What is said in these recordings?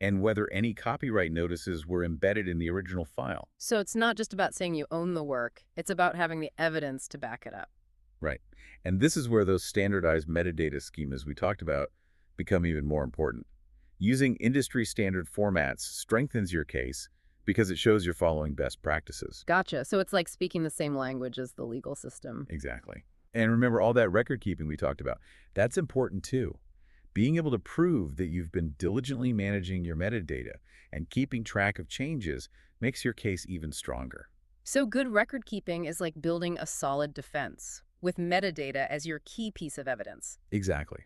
and whether any copyright notices were embedded in the original file. So it's not just about saying you own the work, it's about having the evidence to back it up. Right. And this is where those standardized metadata schemas we talked about become even more important. Using industry standard formats strengthens your case because it shows you're following best practices. Gotcha. So it's like speaking the same language as the legal system. Exactly. And remember all that record keeping we talked about. That's important too. Being able to prove that you've been diligently managing your metadata and keeping track of changes makes your case even stronger. So good record keeping is like building a solid defense, with metadata as your key piece of evidence. Exactly.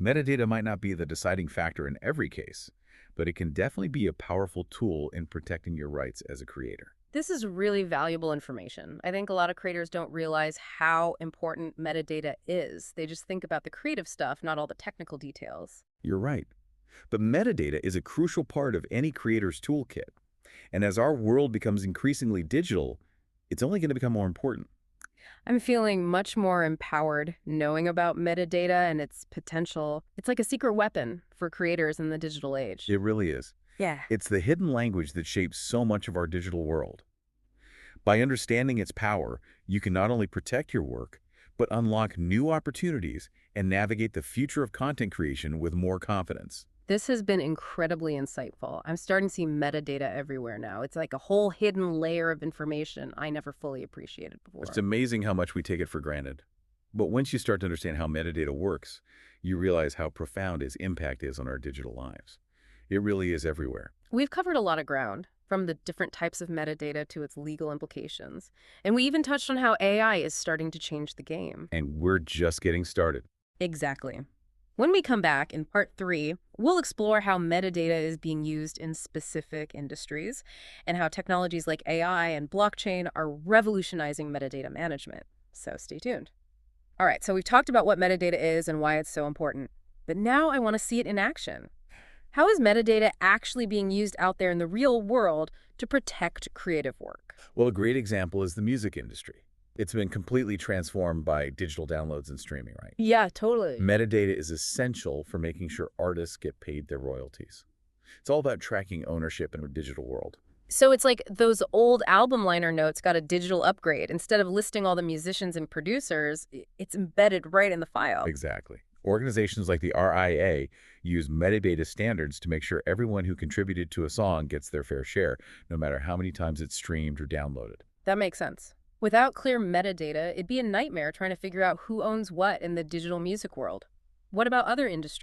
Metadata might not be the deciding factor in every case, but it can definitely be a powerful tool in protecting your rights as a creator. This is really valuable information. I think a lot of creators don't realize how important metadata is. They just think about the creative stuff, not all the technical details. You're right. But metadata is a crucial part of any creator's toolkit. And as our world becomes increasingly digital, it's only going to become more important. I'm feeling much more empowered knowing about metadata and its potential. It's like a secret weapon for creators in the digital age. It really is. Yeah. It's the hidden language that shapes so much of our digital world. By understanding its power, you can not only protect your work, but unlock new opportunities and navigate the future of content creation with more confidence. This has been incredibly insightful. I'm starting to see metadata everywhere now. It's like a whole hidden layer of information I never fully appreciated before. It's amazing how much we take it for granted. But once you start to understand how metadata works, you realize how profound its impact is on our digital lives. It really is everywhere. We've covered a lot of ground, from the different types of metadata to its legal implications. And we even touched on how AI is starting to change the game. And we're just getting started. Exactly. When we come back in part 3, we'll explore how metadata is being used in specific industries and how technologies like AI and blockchain are revolutionizing metadata management. So stay tuned. All right, so we've talked about what metadata is and why it's so important. But now I want to see it in action. How is metadata actually being used out there in the real world to protect creative work? Well, a great example is the music industry. It's been completely transformed by digital downloads and streaming, right? Yeah, totally. Metadata is essential for making sure artists get paid their royalties. It's all about tracking ownership in a digital world. So it's like those old album liner notes got a digital upgrade. Instead of listing all the musicians and producers, it's embedded right in the file. Exactly. Organizations like the RIA use metadata standards to make sure everyone who contributed to a song gets their fair share, no matter how many times it's streamed or downloaded. That makes sense. Without clear metadata, it'd be a nightmare trying to figure out who owns what in the digital music world. What about other industries?